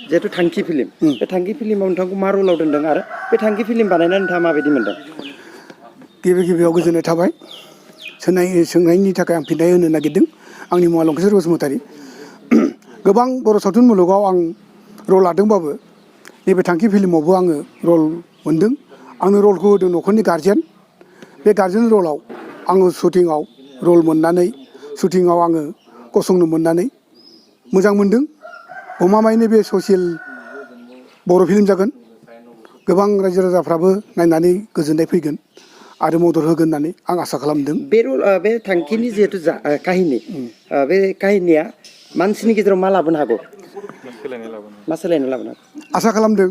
जिहेतु थांखि फिल्म बे थांखि फिल्माव नोंथांखौ मा रलाव दोनदों आरो बे थांखि फिल्म बानायनानै नोंथाङा माबायदि मोनदों? गिबियाव गोजोननाय थाबाय सोंनायनि थाखाय आं फिननाय होनो नागिरदों। आंनि मुङा लंकेश्वर बसुमतारी। गोबां बर' सावथुन मुलुगाव आं रल लादोंबाबो नैबे थांखि फिल्मावबो आङो रल मोनदों। आंनो रलखौ होदों न'खरनि गारजेन। बे गारजेन रलाव आङो शुटिंआव रल मोननानै शुटिंआव आङो गसंनो मोननानै मोजां मोनदों। गमामायैनो बे ससियेल बर' फिल्म जागोन। गोबां रायजो राजाफ्राबो नायनानै गोजोननाय फैगोन आरो मदद होगोन होननानै आं आसा खालामदों। बे थांखिनि जिहेतु काहिनि बे काहिनिया मानसिनि गेजेराव मा लाबोनो हागौ? मा सोलायनाय लाबोनो हागौ? आसा खालामदों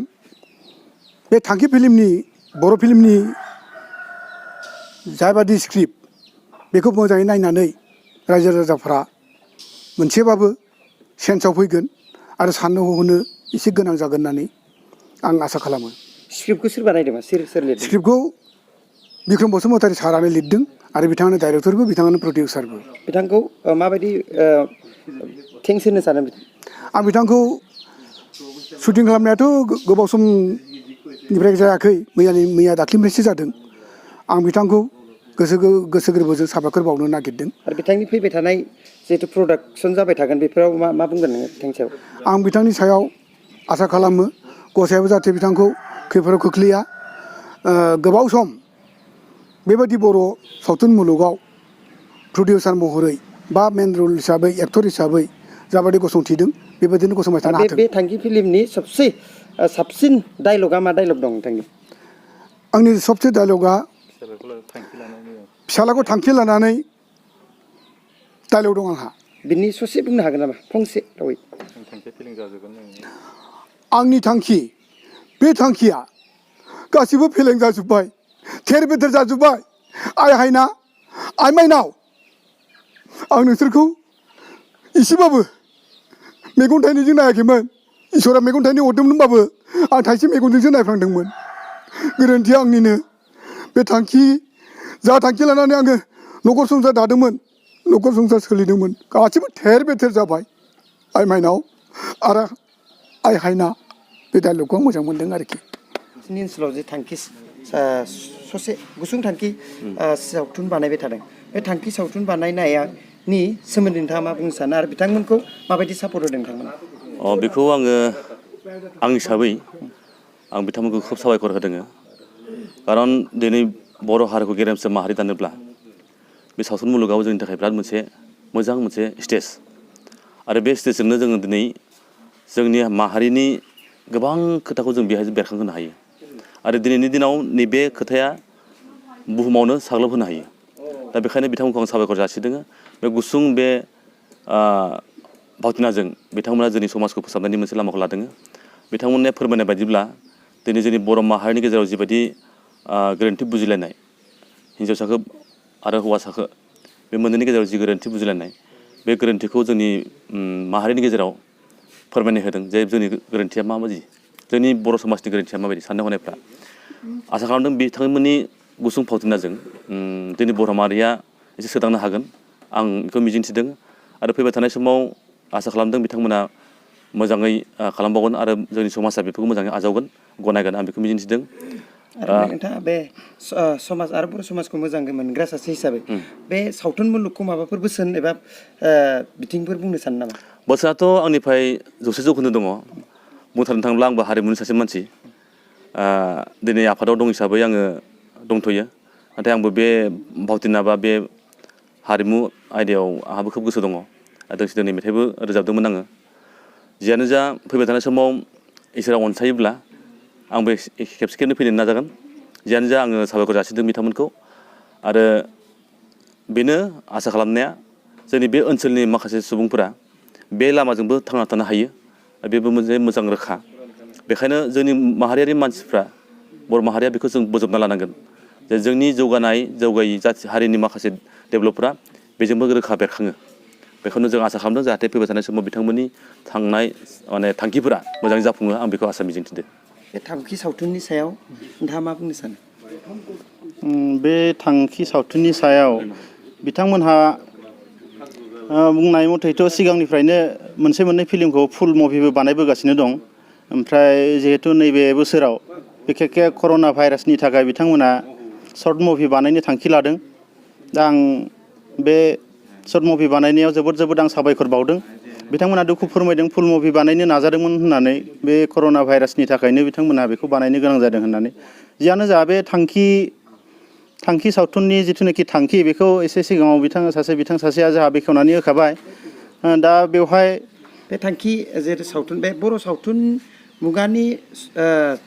बे थांखि फिल्मनि बर' फिल्मनि जाबादि स्क्रिप्ट बेखौ मोजाङै नायनानै रायजो राजाफ्रा मोनसेबाबो सेन्सआव फैगोन आरो साननो हनो एसे गोनां जागोन होननानै आं आसा खालामो। स्क्रिप्टखौ सोर बानायदोंमोन? सोर लिरदों? स्क्रिप्टखौ बिक्रम बसुमतारी सारानो लिरदों आरो बिथाङानो डाइरेक्टरबो बिथाङानो प्रडिउसारबो। बिथांखौ माबायदि थेंक्स होनो सानो? आं बिथांखौ शुटिं खालामनायाथ' गोबाव समनिफ्राय जायाखै, मैया दाख्लैनिफ्रायसो जादों। आं बिथांखौ गोसो गोरबोजों साबायखर बावनो नागिरदों। आरो बिथांनि फैबाय थानाय जिहेतु प्रडाक्सन जाबाय थागोन बेफोराव मा बुंगोन नोङो बिथांनि सायाव? आं बिथांनि सायाव आसा खालामो गसाइयाबो जाहाथे बिथांखौ खैफोदाव खोख्लैया। गोबाव सम बेबायदि बर' सावथुन मुलुगाव प्रडिउसार महरै बा मेन रल हिसाबै एक्टर हिसाबै जाबायदि गसंथिदों बेबायदिनो गसंबाय थानो हाथों। बे थांखि फिल्मनि साबसिन डायलगा मा डायलग दं नोंथांनि? आंनि सबसे डायलगा फिसालाखौ थांखि लानानै डायलग दं आंहा। बिनि ससे बुंनो हागोन नामा फंसे रावै? आंनि थांखि, बे थांखिया गासिबो फेलें जाजोब्बाय, थेर बेथेर जाजोब्बाय। आइ हायना, आइ माइनाव, आं नोंसोरखौ एसेबाबो मेगन थाइनैजों नायाखैमोन। इसोरा मेगन थाइनै हरदोंमोनबाबो आं थाइसे मेगनजोंसो नायफ्लांदोंमोन। गोरोन्थिया आंनिनो। बे थांखि लानानै आङो न'खर संसार दादोंमोन, न'खर संसार सोलिदोंमोन, गासिबो थेर बेथेर जाबाय। आइ माइनाव आरो आइ हायना, बे डायलगखौ आं मोजां मोनदों आरोखि। नोंसिनि ओनसोलाव जे थांखि ससे गुसुं थांखि सावथुन बानायबाय थादों, बे थांखि सावथुन बानायनायनि सोमोन्दै नोंथाङा मा बुंनो सानो आरो बिथांमोनखौ माबायदि सापर्ट होदों नोंथांमोना? बेखौ आङो आं हिसाबै आं बिथांमोनखौ खोब साबायखर होदों। खारन दिनै बर' हारिखौ गेरेमसा माहारि दानोब्ला बे सावथुन मुलुगाव जोंनि थाखाय बिराद मोजां मोनसे स्टेज। आरो बे स्टेजजोंनो जोङो दिनै जोंनि माहारिनि गोबां खोथाखौ जों बेहाय बेरखांहोनो हायो। आरो दिनैनि दिनाव नैबे खोथाया बुहुमावनो साग्लोबहोनो हायो। दा बेखायनो बिथांमोनखौ आं साबायखर जासिदों। बे गुसुं बे भावथिनाजों बिथांमोना जोंनि समाजखौ फोसाबनायनि मोनसे लामाखौ लादों। बिथांमोननि फोरमायनाय बायदिब्ला दिनै जोंनि बर' माहारिनि गेजेराव जिबायदि गोरोन्थि बुजिलायनाय, हिन्जावसाखौ आरो हौवासाखौ बे मोननैनि गेजेराव जि गोरोन्थि बुजिलायनाय, बे गोरोन्थिखौ जोंनि माहारिनि गेजेराव फोरमायनो होदों जे जोंनि गोरोन्थिया माबायदि, जोंनि बर' समाजनि गोरोन्थिया माबायदि, साननाय हनायफ्रा। आसा खालामदों बिथांमोननि गुसुं फावथिनाजों जोंनि बर' माहारिया एसे सोदांनो हागोन, आं बेखौ मिजिंथिदों। आरो फैबाय थानाय समाव आसा खालामदों बिथांमोना मोजाङै खालामबावगोन आरो जोंनि समाजा बेफोरखौ मोजाङै आजावगोन, गनायगोन, आं बेखौ मिजिंथिदों। आरो नोंथाङा बे समाज आरो बर' समाजखौ मोजां मोनग्रा सासे हिसाबै बे सावथुन मुलुगखौ माबाफोर बोसोन एबा बिथिंफोर बुंनो सानो नामा? बोसोनाथ' आंनिफ्राय 100% दङ। बुंनो थाङोब्ला आंबो हारिमुनि सासे मानसि। दिनै आफादाव दं हिसाबै आङो दंथ'यो। नाथाय आंबो बे भावथिना बा बे हारिमु आयदायाव आंहाबो खोब गोसो दङ। दोंसे दोंनै मेथाइबो रोजाबदोंमोन आङो। जियानो जा फैबाय थानाय समाव इसोरा अनसायोब्ला आंबो खेबसे फैनो नाजागोन। जियानो जा आङो साबायखर जासिदों बिथांमोनखौ। आरो बेनो आसा खालामनाया जोंनि बे ओनसोलनि माखासे सुबुंफोरा बे लामाजोंबो थांना थानो हायो। बेबो मोनसे मोजां रोखा। बेखायनो जोंनि माहारियारि मानसिफ्रा, बर' माहारिया बेखौ जों बोजबना लानांगोन जे जोंनि जौगायै जाथि हारिनि माखासे डेभेलपफ्रा बेजोंबो रोखा बेरखाङो। बेखौनो जों आसा खालामदों जाहाथे फैबाय थानाय समाव बिथांमोननि थांखिफोरा मोजाङै जाफुङो, आं बेखौ आसा मिजिंथिदों। बे थांखि सावथुननि सायाव नोंथाङा मा बुंनो सानो? बे थांखि सावथुननि सायाव बिथांमोनहा बुंनाय मथेथ' सिगांनिफ्रायनो मोनसे मोननै फिल्मखौ फुल मुभिबो बानायबोगासिनो दं ओमफ्राय जिहेतु नैबे बोसोराव बिखेखखे कर'ना भाइरासनि थाखाय बिथांमोना सर्ट मुभि बानायनो थांखि लादों दा आं बे सर्ट मुभि बानायनायाव जोबोद आं साबायखर बावदों बिथांमोना दुखु फोरमायदों फुल मुभि बानायनो नाजादोंमोन होननानै बे कर'ना भाइरासनि थाखायनो बिथांमोना बेखौ बानायनो गोनां जादों होननानै जियानो जा बे थांखि सावथुननि जिथुनाखि थांखि बेखौ एसे सिगाङाव बिथां सासेया जोंहा बेखेवनानै होखाबाय दा बेवहाय बे थांखि जेरै सावथुन बे बर' सावथुन मुगानि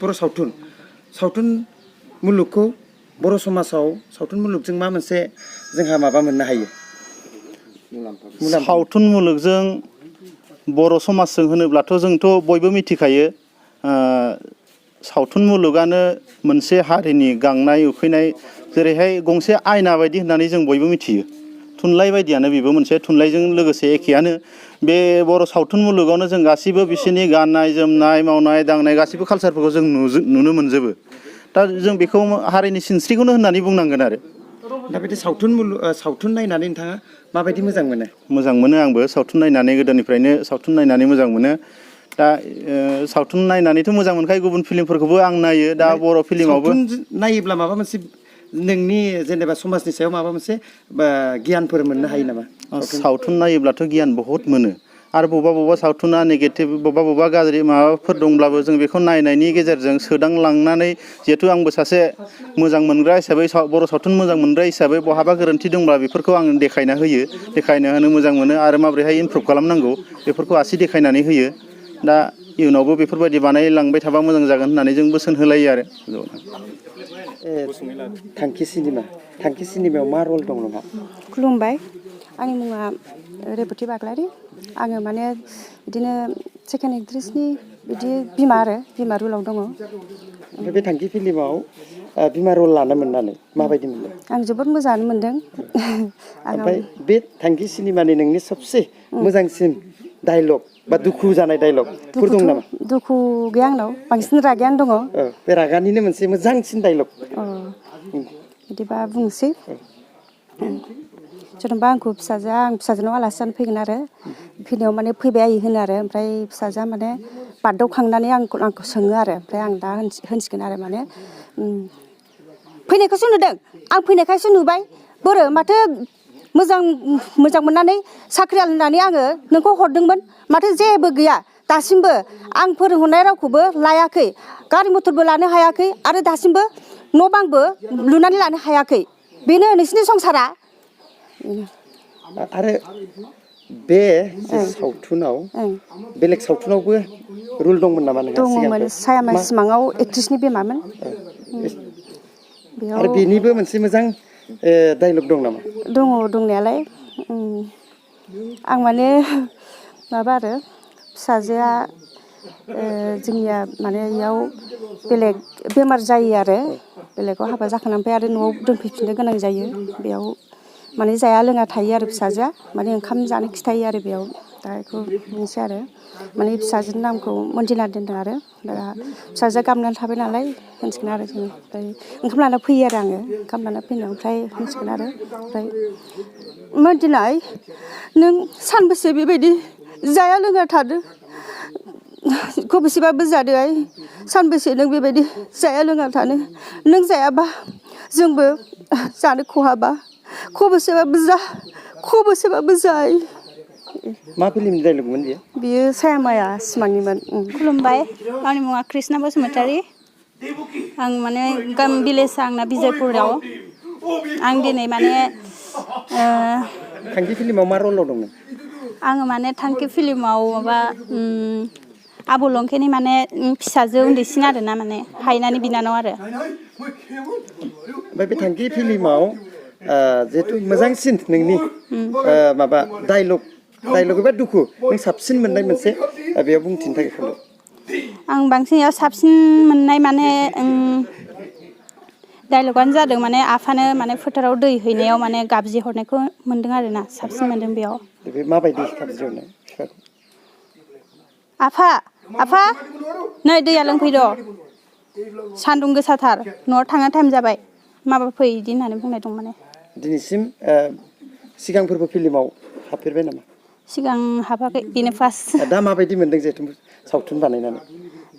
बर' सावथुन मुलुगखौ बर' समाजाव सावथुन मुलुगजों मा मोनसे जोंहा माबा मोननो हायो सावथुन मुलुगजों बर' समाजजों होनोब्लाथ' जोंथ' बयबो मिथिखायो सावथुन मुलुगानो मोनसे हारिनि गांनाय उखैनाय जेरैहाय गंसे आयना बायदि होननानै जों बयबो मिथियो थुनलाइ बायदियानो बेबो मोनसे थुनलाइजों लोगोसे एखेयानो बे बर' सावथुन मुलुगावनो जों गासिबो बिसोरनि गाननाय जोमनाय मावनाय दांनाय गासिबो कालसारफोरखौ जों नुनो मोनजोबो दा जों बेखौ हारिनि सिनस्रिखौनो होननानै बुंनांगोन आरो दा बिदि सावथुन नायनानै नोंथाङा माबायदि मोजां मोनो आंबो सावथुन नायनानै गोदोनिफ्रायनो सावथुन नायनानै मोजां मोनो दा सावथुन नायनानैथ' मोजां मोनखायो गुबुन फिल्मफोरखौबो आं नायो दा बर' फिल्मावबो सावथुन नायोब्ला माबा मोनसे नोंनि जेनेबा समाजनि सायाव माबा मोनसे गियानफोर मोननो हायो नामा सावथुन नायोब्लाथ' गियान बहुत मोनो आरो बबेबा सावथुना नेगेटिभ बबेबा गाज्रि माबाफोर दंब्लाबो जों बेखौ नायनायनि गेजेरजों सोदांलांनानै जिहेथु आंबो सासे मोजां मोनग्रा हिसाबै बर' सावथुन मोजां मोनग्रा हिसाबै बहाबा गोरोन्थि दंब्ला बेफोरखौ आं देखायना होनो मोजां मोनो आरो माबोरैहाय इमप्रुभ खालामनांगौ बेफोरखौ आसि देखायनानै होयो दा इयुनावबो बेफोरबायदि बानायलांबाय थाबा मोजां जागोन होननानै जों बोसोन होलायो आरो थांखि सिनेमायाव मा रल दं नोंहा खुलुमबाय आंनि मुङा रेबथि बाग्लारि आङो माने बिदिनो सेकेन्ड एक्ट्रेसनि बिदि बिमा रलाव दङ ओमफ्राय बे थांखि फिल्माव बिमा रल लानो मोननानै माबायदि मोनदों आं जोबोद मोजाङानो मोनदों ओमफ्राय बे थांखि सिनेमानि नोंनि सबसे मोजांसिन डायलग बा दुखु जानाय डायलगफोर दं नामा दुखु गैया आंनाव बांसिन रागायानो दङ बे रागानिनो मोनसे मोजांसिन डायलग बिदिबा बुंसै जेनेबा आं फिसाजोनाव आलासि जानो फैगोन आरो फैनायाव माने फैबाय आयै होनो आरो ओमफ्राय फिसाजोआ माने बारदावखांनानै आंखौ सोङो आरो ओमफ्राय आं दा होनसिगोन आरो माने फैनायखौसो नुदों आं फैनायखायसो नुबाय बोरो माथो मोजां मोननानै साख्रियाल होननानै आङो नोंखौ हरदोंमोन माथो जेबो गैया दासिमबो आं फोरोंहरनाय रावखौबो लायाखै गारि मथरबो लानो हायाखै आरो दासिमबो न' बांबो लुनानै लानो हायाखै बेनो नोंसिनि संसारा आरो बे सावथुनाव बेलेग सावथुनावबो रुल दंमोन नामा नोंहा दङमोन सायामा सिमाङाव एक्ट्रेसनि बिमामोन आरो बेनिबो मोनसे मोजां डायलग दं नामा दङ दंनायालाय आं माने माबा आरो फिसाजोआ जोंनिया माने इयाव बेलेग बेमार जायो आरो बेलेगाव हाबा जाखांनानै आरो न'आव दोनफैफिननो गोनां जायो बेयाव माने जाया लोङा थायो आरो फिसाजोआ माने ओंखाम जानो खिथायो आरो बेयाव दा बेखौ बुंनोसै आरो माने फिसाजोनि नामखौ मन्दिना दोनदों आरो दा फिसाजोआ गाबनानै थाबाय नालाय होनसिगोन आरो जों ओमफ्राय ओंखाम लाना फैयो आरो आङो ओंखाम लाना फैनायाव ओमफ्राय होनसिगोन आरो ओमफ्राय मन्दिना नों सानबेसे बेबायदि जाया लोङा थादो खबेसेबाबो जादो सानबेसे नों बेबायदि जाया लोङा थानो नों जायाबा जोंबो जानो खहाबा खबेसेबाबो जाय मा फिल्मनि डायलगमोन बियो सायामाया सिमांनिमोन खुलुमबाय आंनि मुङा कृष्णा बसुमतारी आं माने भिलेजआ आंना बिजयपुराव आं दिनै माने थांखि फिल्माव मा रलाव दंमोन आङो माने थांखि फिल्माव माबा आबौ लंखेनि माने फिसाजो उन्दैसिन आरोना माने हायनानि बिनानाव आरो ओमफ्राय बे थांखि फिल्माव जिहेतु मोजांसिन नोंनि माबा डायलग एबा दुखु नों साबसिन मोननाय मोनसे बेयाव बुंथिनो थाखाय खालाम आं बांसिन याव साबसिन मोननाय माने डायलगानो जादों माने आफानो माने फोथाराव दै हैनायाव माने गाबज्रि हरनायखौ मोन्दों आरोना साबसिन मोन्दों बेयाव माबायदि गाबज्रि हरनाय आफा नै दैया लोंफैद' सान्दुं गोसाथार न'आव थांनो टाइम जाबाय माबा फै बिदि होननानै बुंनाय दं माने दिनैसिम सिगांफोरबो फिल्माव हाबफेरबाय नामा सिगां हाबाखै बेनो फार्स्ट दा माबायदि मोनदों जिहेथु सावथुन बानायनानै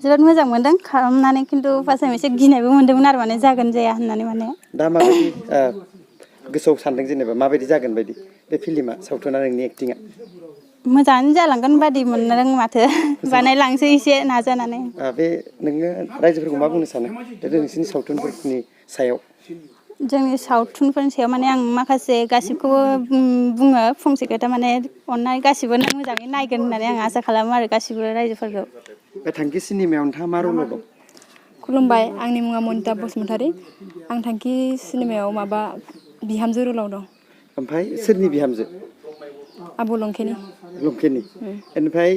जोबोद मोजां मोनदों खालामनानै खिन्थु फार्स्टआव एसे गिनायबो मोन्दोंमोन आरो माने जागोन जाया होननानै माने दा माबायदि गोसोआव सानदों जेनेबा माबायदि जागोन बायदि बे फिल्मा सावथुना नोंनि एक्टिंआ मोजाङानो जालांगोन बादि मोनदों माथो बानायलांसै एसे नाजानानै बे नोङो रायजोफोरखौ मा बुंनो सानो बे नोंसिनि सावथुनफोरनि सायाव जोंनि सावथुनफोरनि सायाव माने आं माखासे गासिबखौबो बुङो फंसे खोथा माने अननाय गासिबो मोजाङै नायगोन होननानै आं आसा खालामो आरो गासिबो रायजोफोरखौ बे थांखि सिनेमायाव नोंथाङा मा रलाव दं खुलुमबाय आंनि मुङा मनिता बसुमतारी आं थांखि सिनेमायाव माबा बिहामजो रलाव दं ओमफ्राय सोरनि बिहामजो आब' लंखेनि लंकेनि ओमफ्राय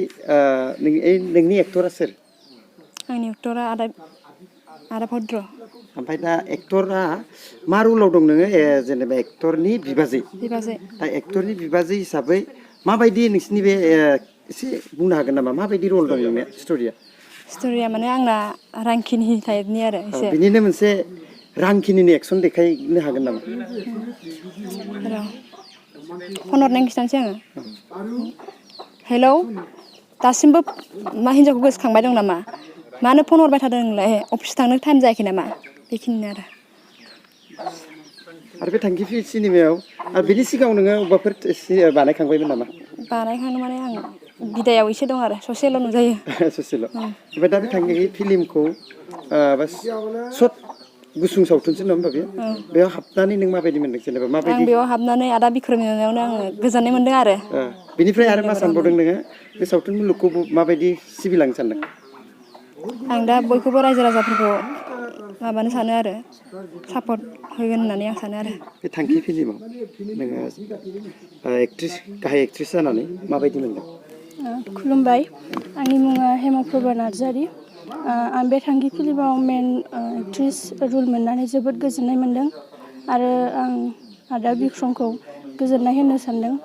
नोंनि एक्टरा सोर आंनि एक्टरा आदा भद्र ओमफ्राय दा एक्टरा मा रलाव दं नोङो जेनेबा एक्टरनि बिबाजै दा एक्टरनि बिबाजै हिसाबै माबायदि नोंसिनि बे एसे बुंनो हागोन नामा माबायदि रल दं नोंनिया स्ट'रिया माने आंना रांखिनि टाइपनि आरो एसे बिनिनो मोनसे रांखिनिनि एक्सन देखायनो हागोन नामा फन हरनायनि खिथानोसै आङो हेलौ दासिमबो मा हिन्जावखौ गोसोखांबाय दं नामा मानो फन हरबाय थादों नोंलाय अफिस थांनो टाइम जायाखै नामा बेखिनिनो आरो बे थांखि सिनेमायाव आरो बेनि सिगाङाव नोङो अबेबाफोर बानायखांबायमोन नामा बानायखांनो माने आं बिदायाव एसे दं आरो ससेल' नुजायो ससेल' ओमफ्राय दा बे थांखि फिल्मखौ सर्ट गुसुं सावथुनसो नङा होमबा बेयाव हाबनानै नों माबायदि मोनदों जेनेबा माबायदि आं बेयाव हाबनानै आदा बिक्रमनि नुनायावनो आङो गोजोननाय मोन्दों आरो बेनिफ्राय आरो मा सानबावदों नोङो बे सावथुन मुलुगखौ माबायदि सिबिलांनो सानदों आं दा बयखौबो रायजो राजाफोरखौ माबानो सानो आरो सापर्ट होगोन होननानै आं सानो आरो बे थांखि फिल्माव नोङो गाहाय एक्ट्रिस जानानै माबायदि मोनदों खुलुमबाय आंनि मुङा हेमप्रभा नार्जारि आं बे थांखि फिल्माव मेन एक्ट्रिस रुल मोननानै जोबोद गोजोननाय मोन्दों आरो आं आदा बिक्रमखौ गोजोननाय होनो सानदों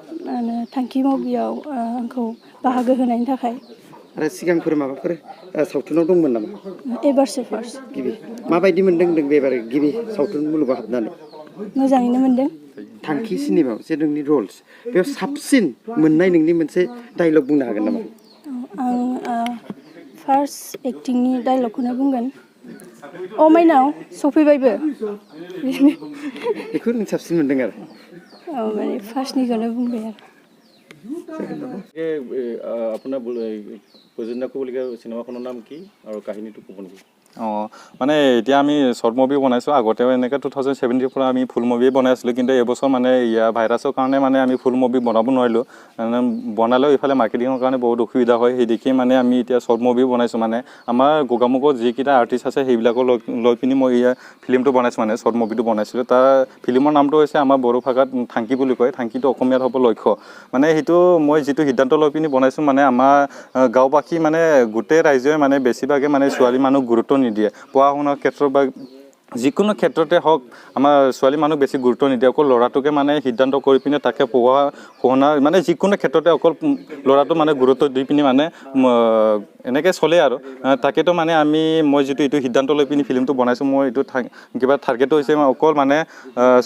थांखि मुभियाव आंखौ बाहागो होनायनि थाखाय आरो सिगांफोर माबाफोर सावथुनाव दंमोन नामा एबारसो फार्स्ट गिबि माबायदि मोनदों नों एबार गिबि सावथुन मुलुगाव हाबनानै मोजाङैनो मोन्दों थांखि सिनेमायाव जे नोंनि रल्स बेयाव साबसिन मोननाय नोंनि मोनसे डायलग बुंनो हागोन नामा आं फार्स्ट एक्टिंनि डायलगखौनो बुंगोन अ माइनाव सफैबायबो बेखौ नों साबसिन मोनदों आरो माने फार्स्टनिखौनो बुंबाय आरो আপোনাৰ প্ৰযোজনা কৰিবলগীয়া চিনেমাখনৰ নাম কি আৰু কাহিনীটো ক'ব নেকি মানে এতিয়া আমি শ্বৰ্ট মুভি বনাইছোঁ আগতেও এনেকৈ 2017 পৰা আমি ফুল মুভি বনাই আছিলোঁ কিন্তু এবছৰ মানে ইয়াৰ ভাইৰাছৰ কাৰণে মানে আমি ফুল মুভি বনাব নোৱাৰিলোঁ বনালেও ইফালে মাৰ্কেটিঙৰ কাৰণে বহুত অসুবিধা হয় সেই দেখি মানে আমি এতিয়া শ্বৰ্ট মুভি বনাইছোঁ মানে আমাৰ গোগামুখত যিকেইটা আৰ্টিষ্ট আছে সেইবিলাকক লৈ পিনি মই ইয়াৰ ফিল্মটো বনাইছোঁ মানে শ্বৰ্ট মুভিটো বনাইছিলোঁ তাৰ ফিল্মৰ নামটো হৈছে আমাৰ বড়ো ভাষাত থাংকি বুলি কয় থাংকিটো অসমীয়াত হ'ব লক্ষ্য মানে সেইটো মই যিটো সিদ্ধান্ত লৈ পিনি বনাইছোঁ মানে আমাৰ গাঁওবাসী মানে গোটেই ৰাইজে মানে বেছিভাগে মানে ছোৱালী মানুহ গুৰুত্ব নিদিয়ে পঢ়া শুনাৰ ক্ষেত্ৰত বা যিকোনো ক্ষেত্ৰতে হওক আমাৰ ছোৱালী মানুহ বেছি গুৰুত্ব নিদিয়ে অকল ল'ৰাটোকে মানে সিদ্ধান্ত কৰি পিনে তাকে পঢ়া শুনা মানে যিকোনো ক্ষেত্ৰতে অকল ল'ৰাটো মানে গুৰুত্ব দি পিনি মানে এনেকৈ চলে আৰু তাকেতো মানে মই যিটো এইটো সিদ্ধান্ত লৈ পিনি ফিল্মটো বনাইছোঁ মই এইটো কিবা টাৰ্গেটটো হৈছে অকল মানে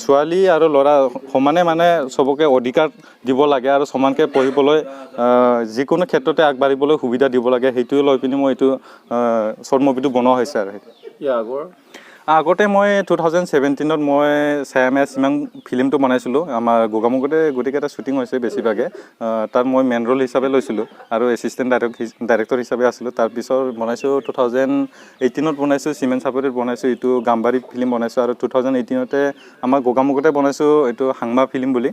ছোৱালী আৰু ল'ৰা সমানে মানে চবকে অধিকাৰ দিব লাগে আৰু সমানকৈ পঢ়িবলৈ যিকোনো ক্ষেত্ৰতে আগবাঢ়িবলৈ সুবিধা দিব লাগে সেইটোৱে লৈ পিনি মই এইটো শ্বৰ্ট মুভিটো বনোৱা হৈছে আৰু আগতে মই 2017ত মই ছায়ামায়া চিমাং ফিল্মটো বনাইছিলোঁ আমাৰ গোগামুখতে গোটেইকেইটা শ্বুটিং হৈছে বেছিভাগে তাত মই মেইন ৰ'ল হিচাপে লৈছিলোঁ আৰু এছিষ্টেণ্ট ডাইৰেক্টৰ হিচাপে আছিলোঁ তাৰপিছত বনাইছোঁ 2018ত বনাইছোঁ চিমেণ্ট চাপৰিত বনাইছোঁ এইটো গাম্বাৰী ফিল্ম বনাইছোঁ আৰু 2018তে আমাৰ গোগামুখতে বনাইছোঁ এইটো হাংমা ফিল্ম বুলি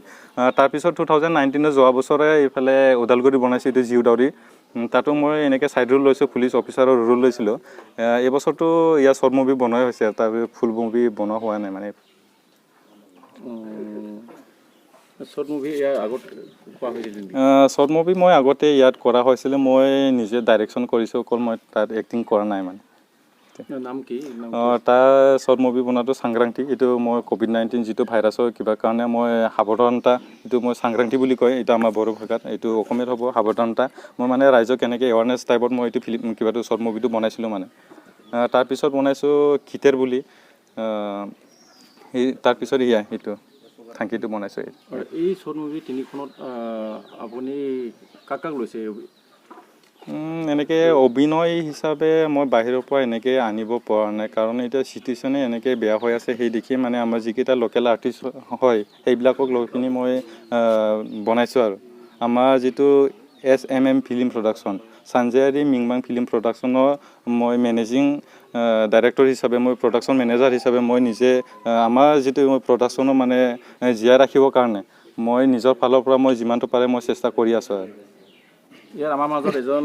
তাৰপিছত 2019ত যোৱা বছৰে এইফালে ওদালগুৰি বনাইছোঁ এইটো জিউ দাউৰি তাতো মই এনেকৈ ছাইড ৰোল লৈছোঁ পুলিচ অফিচাৰৰ ৰোল লৈছিলোঁ এইবছৰটো ইয়াৰ শ্বৰ্ট মুভি বনোৱাই হৈছে তাৰপিছত ফুল মুভি বনোৱা হোৱা নাই মানে শ্বৰ্ট মুভি ইয়াৰ আগত কোৱা হৈছিল শ্বৰ্ট মুভি মই আগতে ইয়াত কৰা হৈছিলে মই নিজে ডাইৰেকশ্যন কৰিছোঁ অকল মই তাত এক্টিং কৰা নাই মানে নাম কি তাৰ শ্বৰ্ট মুভি বনোৱাটো সংক্ৰান্তি এইটো মই COVID-19 যিটো ভাইৰাছৰ কিবা কাৰণে মই সাৱধানতা এইটো মই সংক্ৰান্তি বুলি কয় এইটো আমাৰ বড়ো ভাষাত এইটো অসমীয়াত হ'ব সাৱধানতা মই মানে ৰাইজক কেনেকৈ এৱাৰনেছ টাইপত মই এইটো ফিল্ম কিবাটো শ্বৰ্ট মুভিটো বনাইছিলোঁ মানে তাৰপিছত বনাইছোঁ খিতেৰ বুলি তাৰপিছত এইটো থাংকিটো বনাইছোঁ। এই শ্বৰ্ট মুভি তিনিখনত আপুনি কাক কাক লৈছে? এনেকৈ অভিনয় হিচাপে মই বাহিৰৰ পৰা এনেকৈ আনিব পৰা নাই, কাৰণ এতিয়া চিটুৱেশ্যনে এনেকৈ বেয়া হৈ আছে। সেই দেখি মানে আমাৰ যিকেইটা লোকেল আৰ্টিষ্ট হয় সেইবিলাকক লৈ পিনি মই বনাইছোঁ। আৰু আমাৰ যিটো SMM ফিল্ম প্ৰডাকশ্যন, চানজাৰী মিংবাং ফিল্ম প্ৰডাকশ্যনৰ মই মেনেজিং ডাইৰেক্টৰ হিচাপে, মই প্ৰডাকশ্যন মেনেজাৰ হিচাপে মই নিজে আমাৰ যিটো প্ৰডাকশ্যনৰ মানে জীয়াই ৰাখিবৰ কাৰণে মই নিজৰ ফালৰ পৰা মই যিমানটো পাৰে মই চেষ্টা কৰি আছোঁ। আৰু ইয়াৰ আমাৰ মাজত এজন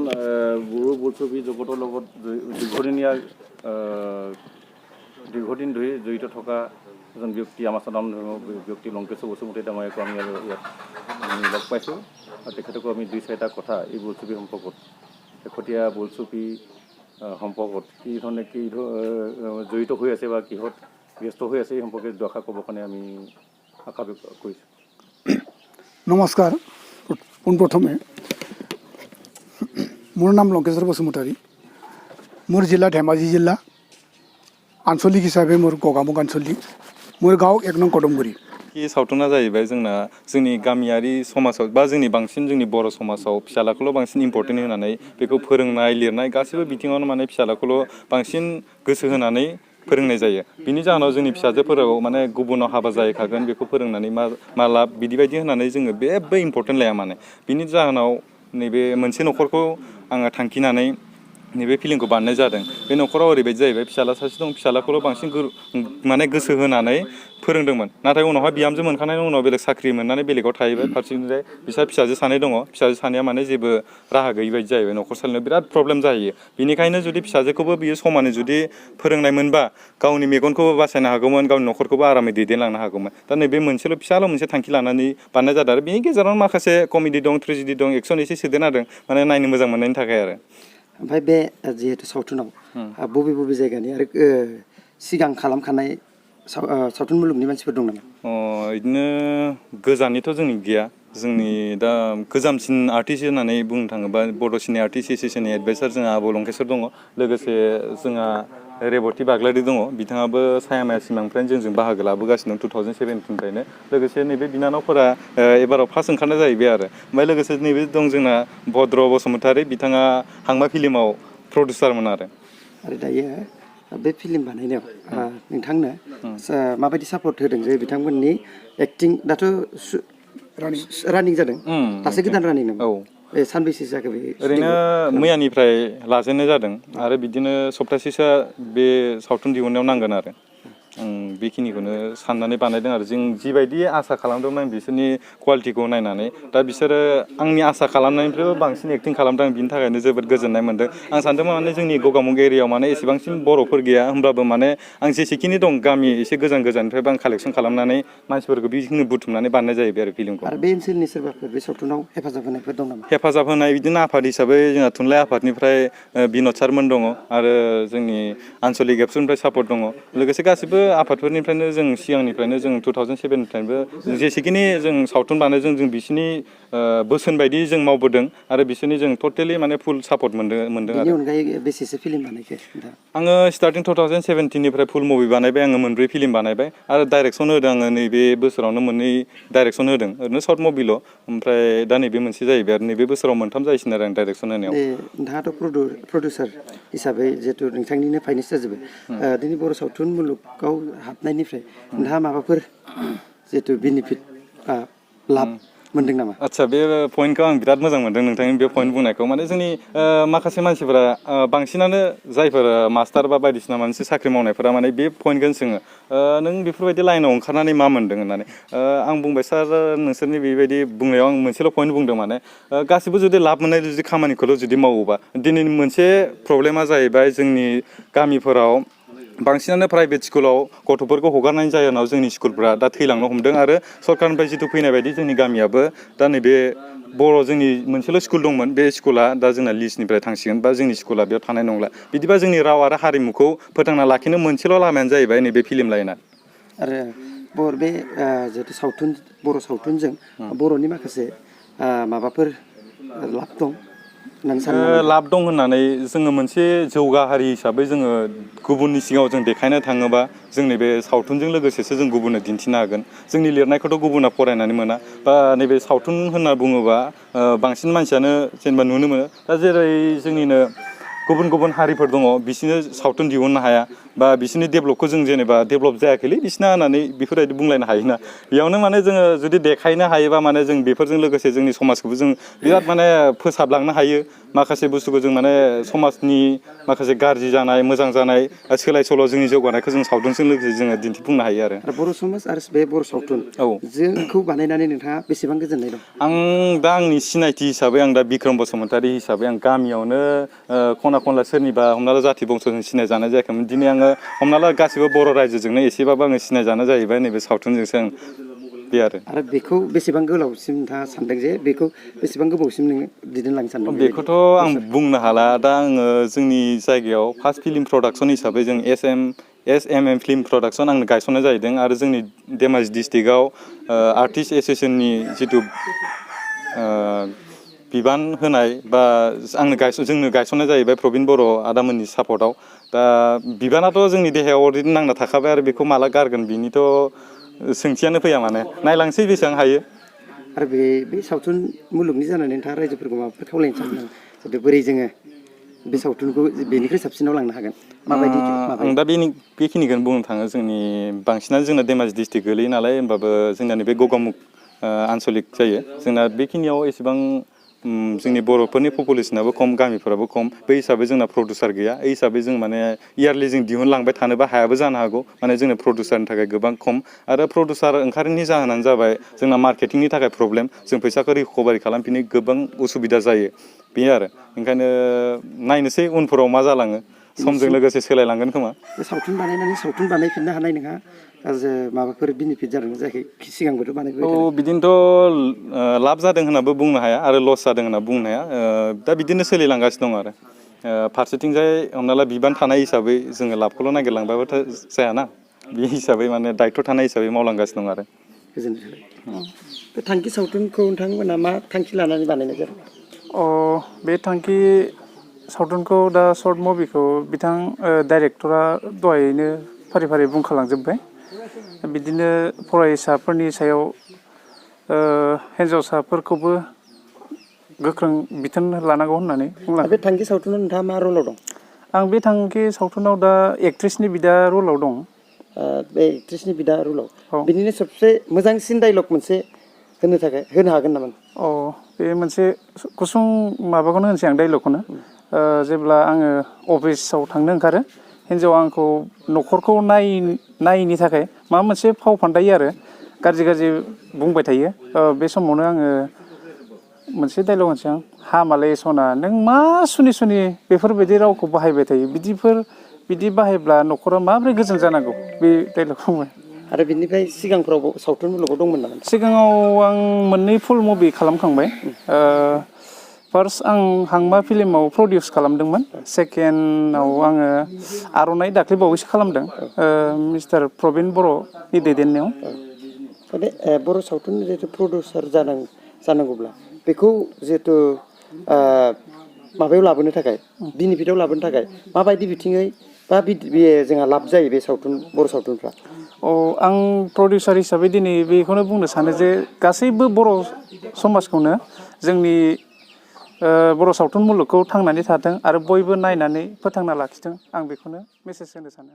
বড়ো বোলছবি জগতৰ লগত দীৰ্ঘদিন ধৰি জড়িত থকা এজন ব্যক্তি, আমাৰ স্বনামধন্য ব্যক্তি লংকেশ্বৰ বসুমতাৰী ডাঙৰীয়াকো আমি ইয়াত লগ পাইছোঁ। আৰু তেখেতকো আমি 2-4টা কথা এই বোলছবি সম্পৰ্কত, শেহতীয়া বোলছবি সম্পৰ্কত কি জড়িত হৈ আছে বা কিহত ব্যস্ত হৈ আছে এই সম্পৰ্কে দুআষাৰ ক'বৰ কাৰণে আমি আশা ব্যক্ত কৰিছোঁ। নমস্কাৰ। পোনপ্ৰথমে মোৰ নাম লংকেশ্বৰ বসুমতাৰী। মোৰ জিলা ধেমাজি জিলা, আঞ্চলিক হিচাপে মোৰ গগাमुग আঞ্চলিক, মোৰ গাঁও 1 নং কদমগুৰি। सावथुना जाहैबाय जोंना जोंनि गामियारि समाजाव बा जोंनि बांसिन जोंनि बर' समाजाव फिसालाखौल' बांसिन इम्पर्टेन्ट होनानै बेखौ फोरोंनाय लिरनाय गासैबो बिथिङावनो माने फिसालाखौल' बांसिन गोसो होनानै फोरोंनाय जायो। बिनि जाहोनाव जोंनि फिसाजोफोराव माने गुबुनाव हाबा जाहैखागोन बेखौ फोरोंनानै मा लाब बिदि बायदि होनानै जोङो जेबो इम्पर्टेन्ट लाया। माने बिनि जाहोनाव नैबे मोनसे न'खरखौ आङो थांखिनानै नैबे फिल्मखौ बानायनाय जादों। बे न'खराव ओरैबायदि जाहैबाय, फिसाला सासे दं, फिसालाखौल' बांसिन माने गोसो होनानै फोरोंदोंमोन। नाथाय उनावहाय बिहामजो मोनखांनायनि उनाव बेलेग साख्रि मोननानै बेलेगाव थाहैबाय। फारसेनिफ्राय बिसा फिसाजो सानै दङ, फिसाजो सानैया माने जेबो राहा गैयि बायदि जाहैबाय, न'खर सालायनायाव बिराद प्रब्लेम जाहैयो। बेनिखायनो जुदि फिसाजोखौबो बियो समानै जुदि फोरोंनाय मोनबा गावनि मेगनखौबो बासायनो हागौमोन, गावनि न'खरखौबो आरामै दैदेनलांनो हागौमोन। दा नैबे फिसाल' मोनसे थांखि लानानै बानायनाय जादों। आरो बेनि गेजेरावनो माखासे कमेडि दं, ट्रेजेडि दं, एक्सन एसे सोदेरना होदों, माने नायनो मोजां मोननायनि थाखाय। आरो ओमफ्राय बे जिहेतु सावथुनाव बबे बबे जायगानि आरो सिगां खालामखानाय सावथुन मुलुगनि मानसिफोर दं नामा? बिदिनो गोजाननिथ' जोंनि गैया। जोंनि दा गोजामसिन आर्टिस्ट होननानै बुंनो थाङोबा बड' सिने आर्टिस्ट एस'सियेसननि एडभाइसार जोंहा आब' लंकेश्वर दङ। लोगोसे जोंहा रेबती बाग्लारि दङ, बिथाङाबो सायामाया सिमांनिफ्रायनो जोंजों बाहागो लाबोगासिनो दं 2017निफ्रायनो। लोगोसे नैबे बिनानावफोरा एबाराव फार्स्ट ओंखारनाय जाहैबाय। आरो ओमफ्राय लोगोसे नैबे दं जोंना भद्र बसुमतारी, बिथाङा हांमा फिल्माव प्रडिउसारमोन। आरो दायो बे फिल्म बानायनायाव नोंथांनो माबायदि सापर्ट होदों जे बिथांमोननि एक्टिं? दाथ' रानिं जादों, दासो गोदान रानिं नामा? औ, सानबैसे जाखो बे? ओरैनो मैयानिफ्राय लाजेननाय जादों, आरो बिदिनो सप्तासेसोआ बे सावथुन दिहुननायाव नांगोन। आरो बेखिनिखौनो साननानै बानायदों। आरो जों जिबायदि आसा खालामदोंमोन बिसोरनि कुवालिटिखौ नायनानै, दा बिसोरो आंनि आसा खालामनायनिफ्रायबो बांसिन एक्टिं खालामदों। बिनि थाखायनो जोबोद गोजोननाय मोनदों। आं सानदोंमोन माने जोंनि गगामुग एरियायाव माने एसेबांसिम बर'फोर गैया, होमब्लाबो माने आं जेसेखिनि दं गामि एसे गोजाननिफ्रायबो आं कालेक्सन खालामनानै मानसिफोरखौ बेखिनि बुथुमनानै बानायनाय जाहैबाय आरो फिल्मखौ। आरो बे ओनसोलनि सोरबाफोर बे सावथुनाव हेफाजाब होनायफोर दं नामा? हेफाजाब होनाय बिदिनो आफाद हिसाबै जोंहा थुनलाइ आफादनिफ्राय बिन'द सारमोन दङ, आरो जोंनि आन्चलिक एबसुनिफ्राय सापर्ट दङ। लोगोसे गासिबो आफादफोरनिफ्रायनो जों सिगांनिफ्रायनो जों 2007निफ्रायबो जेसेखिनि जों सावथुन बानायदों, जों बिसोरनि बोसोन बायदि जों मावबोदों, आरो बिसोरनि जों टटेलि माने फुल सापर्ट मोनदों। बेनि अनगायै बेसेसो फिल्म बानायखो? आङो स्टार्टिं 2017निफ्राय फुल मुभि बानायबाय। आङो 4 फिल्म बानायबाय, आरो डाइरेक्सन होदों आङो नैबे बोसोरावनो 2 डाइरेक्सन होदों, ओरैनो सर्ट मुभिल'। ओमफ्राय दा नैबे मोनसे जाहैबाय, आरो नैबे बोसोराव 3 जाहैसिगोन आरो आं डाइरेक्सन होनायाव। नोंथाङाथ' प्रडिउसार हिसाबै जिहेतु नोंथांनिनो फाइनेन्स जाजोबो, दिनै बर' सावथुन मुलुगाव हाबनायनिफ्राय नोंथाङा माबाफोर जिहेतु बेनिफिट लाब मोनदों नामा? आदसा, बे पइन्टखौ आं बिराद मोजां मोनदों नोंथांनि बे पइन्ट बुंनायखौ। माने जोंनि माखासे मानसिफोरा बांसिनानो जायफोर मास्टार बा बायदिसिना मोनसे साख्रि मावनायफोरा माने बे पइन्टखौनो सोङो, नों बेफोरबायदि लाइनाव ओंखारनानै मा मोन्दों होननानै। आं बुंबाय, सार नोंसोरनि बेबायदि बुंनायाव आं मोनसेल' पइन्ट बुंदों, माने गासिबो जुदि लाब मोननाय जुदि खामानिखौल' जुदि मावोबा। दिनै मोनसे प्रब्लेमा जाहैबाय, जोंनि गामिफोराव बांसिनानो प्राइभेट स्कुलाव गथ'फोरखौ हगारनायनि जाहोनाव जोंनि स्कुलफ्रा दा थैलांनो हमदों। आरो सरकारनिफ्राय जिथु फैनाय बायदि जोंनि गामियाबो दा नैबे जोंनि मोनसेल' स्कुल दंमोन, बे स्कुला दा जोंना लिस्टनिफ्राय थांसिगोन, बा जोंनि स्कुला बेयाव थानाय नंला। बिदिबा जोंनि राव आरो हारिमुखौ फोथांना लाखिनो मोनसेल' लामायानो जाहैबाय नैबे फिल्म लाइना। आरो बे जिहेतु बर' सावथुनजों बर'नि माखासे माबाफोर लाब दं होननानै सानो नामा? लाब दं होननानै जोङो मोनसे जौगा हारि हिसाबै जोङो गुबुननि सिगाङाव जों देखायनो थाङोबा जोंनि बे सावथुनजों लोगोसेसो जों गुबुननो दिन्थिनो हागोन। जोंनि लिरनायखौथ' गुबुना फरायनानै मोना बा नैबे सावथुन होनना बुङोबा बांसिन मानसियानो जेनेबा नुनो मोनो। दा जेरै जोंनिनो गुबुन गुबुन हारिफोर दङ बिसोरनो सावथुन दिहुननो हाया बा बिसोरनि डेभेलपखौ जों जेनेबा डेभेलप जायाखैलै बिसिना होननानै बेफोरबायदि बुंलायनो हायोना। बेयावनो माने जोङो जुदि देखायनो हायोबा माने जों बेफोरजों लोगोसे जोंनि समाजखौबो जों बिराद माने फोसाबलांनो हायो। माखासे बुस्थुखौ जों माने समाजनि माखासे गाज्रि जानाय मोजां जानाय सोलाय सोल' जोंनि जौगानायखौ जों सावथुनजों लोगोसे जोङो दिन्थिफुंनो हायो आरो बर' समाज आरो बे बर' सावथुन जोंखौ बानायनानै नोंथाङा बेसेबां गोजोननाय दं? आं दा आंनि सिनायथि हिसाबै आं दा बिक्रम बसुमतारी हिसाबै आं गामियावनो खना खनला सोरनिबा हमना ला जाथि बंस'जों सिनायजानाय जायाखैमोन। दिनै आङो हमना ला गासिबो बर' रायजोजोंनो एसेबाबो आङो सिनायजानाय जाहैबाय नैबे सावथुनजोंसो आं बे आरो बेखौ बेसेबां गोलावसिम नोंथाङा सानदों जे बेखौ बेसेबां गोबावसिम नोङो दैदेनलांनो सानदों? बेखौथ' आं बुंनो हाला। दा आङो जोंनि जायगायाव फार्स्ट फिल्म प्रडाक्सन हिसाबै जों एस.एम.एम फिल्म प्रडाक्सन आंनो गायसननाय जाहैदों आरो जोंनि धेमाजि डिस्ट्रिक्टआव आर्टिस्ट एस'सियेसननि जिथु बिबान होनाय बा जोंनो गायसननाय जाहैबाय प्रबिन बर' आदामोननि सापर्टआव। दा बिबानाथ' जोंनि देहायाव अलरेडि नांना थाखाबाय आरो बेखौ माला गारगोन बिनिथ' सोंथियानो फैया माने नायलांसै बेसेबां हायो। आरो बे सावथुन मुलुगनि जानानै नोंथाङा रायजोफोरखौ माबाफोर खावलायनो सानो नामा? जाहाथे बोरै जोङो बे सावथुनखौ बेनिख्रुइ साबसिनाव लांनो हागोन माबायदि? आं दा बेखिनिखौनो बुंनो थाङो। जोंनि बांसिनानो जोंना धेमाजि डिस्ट्रिक्ट गोलैयो नालाय होमबाबो जोंना नैबे गगामुग आनसलिक जायो। जोंना बेखिनियाव एसेबां जोंनि बर'फोरनि पपुलेसनाबो खम गामिफोराबो खम बै हिसाबै जोंना प्रडिउसार गैया। बे हिसाबै जों माने इयारलि जों दिहुनलांबाय थानोबो हायाबो जानो हागौ। माने जोंनो प्रडिउसारनि थाखाय गोबां खम आरो प्रडिउसार ओंखारनायनि जाहोनानो जाबाय जोंना मार्केटिंनि थाखाय प्रब्लेम। जों फैसाखौ रिकभारि खालामफिननो गोबां उसुबिदा जायो बेयो आरो ओंखायनो नायनोसै उनफोराव मा जालाङो। समजों लोगोसे सोलायलांगोन खोमा। बे सावथुन बानायनानै सावथुन बानायफिननो हानाय नोंहा माबाफोर बेनिफिट जादोंना जायाखै? सिगांबोथ' बानायबाय थादों। बिदिनोथ' लाब जादों होननाबो बुंनो हाया आरो लस जादों होनना बुंनो हाया। दा बिदिनो सोलिलांगासिनो दं आरो फारसेथिंजाय हमना ला बिबान थानाय हिसाबै जोङो लाबखौल' नागिरलांबाबोथ' जायाना। बे हिसाबै माने दायथ' थानाय हिसाबै मावलांगासिनो दं आरो। गोजोननाय थाबाय। बे थांखि सावथुनखौ नोंथांमोना मा थांखि लानानै बानायनाय जादों? बे थांखि सावथुनखौ दा सर्ट मुभिखौ बिथां डाइरेक्टरा दहायैनो फारि फारि बुंखालांजोब्बाय। बिदिनो फरायसाफोरनि सायाव हिन्जावसाफोरखौबो गोख्रों बिथोन लानांगौ होननानै बुंलांदों। बे थांखि सावथुनाव नोंथाङा मा रलाव दं? आं बे थांखि सावथुनाव दा एक्ट्रिसनि बिदा रलाव दं। बे एक्ट्रिसनि बिदा रलाव बिनिनो सबसे मोजांसिन डाइलग मोनसे होनो हागोन नामा? बे मोनसे गुसुं माबाखौनो होनसै आं डाइलगखौनो। जेब्ला आङो अफिसाव थांनो ओंखारो हिन्जावा आंखौ न'खरखौ नायैनि थाखाय माबा मोनसे फाव फान्दायो आरो गाज्रि गाज्रि बुंबाय थायो। बे समावनो आङो मोनसे डाइलग होनसै आं, हामालै सना नों मा सुनि सुनि बेफोरबायदि रावखौ बाहायबाय थायो। बिदि बाहायब्ला न'खरा माबोरै गोजोन जानांगौ। बे डाइलगखौ बुंबाय। आरो बिनिफ्राय सिगांफ्राव सावथुन मुलुगाव दंमोन नामा? सिगाङाव आं मोननै फुल मुभि खालामखांबाय। फार्स्ट आं हांमा फिल्माव प्रडिउस खालामदोंमोन। सेकेन्डआव आङो आर'नाइ दाख्लै बावैसो खालामदों मिस्टार प्रबिन बर'नि दैदेननायाव। बे बर' सावथुन जिहेतु प्रडिउसार जानांगौब्ला बेखौ जिहेतु माबायाव लाबोनो थाखाय बेनिफिटआव लाबोनो थाखाय माबायदि बिथिङै बा जोंहा लाब जायो बे बर' सावथुनफ्रा? आं प्रडिउसार हिसाबै दिनै बेखौनो बुंनो सानो जे गासैबो बर' समाजखौनो जोंनि बर' सावथुन मुलुगखौ थांनानै थाथों आरो बयबो नायनानै फोथांना लाखिथों। आं बेखौनो मेसेज होनो सानो।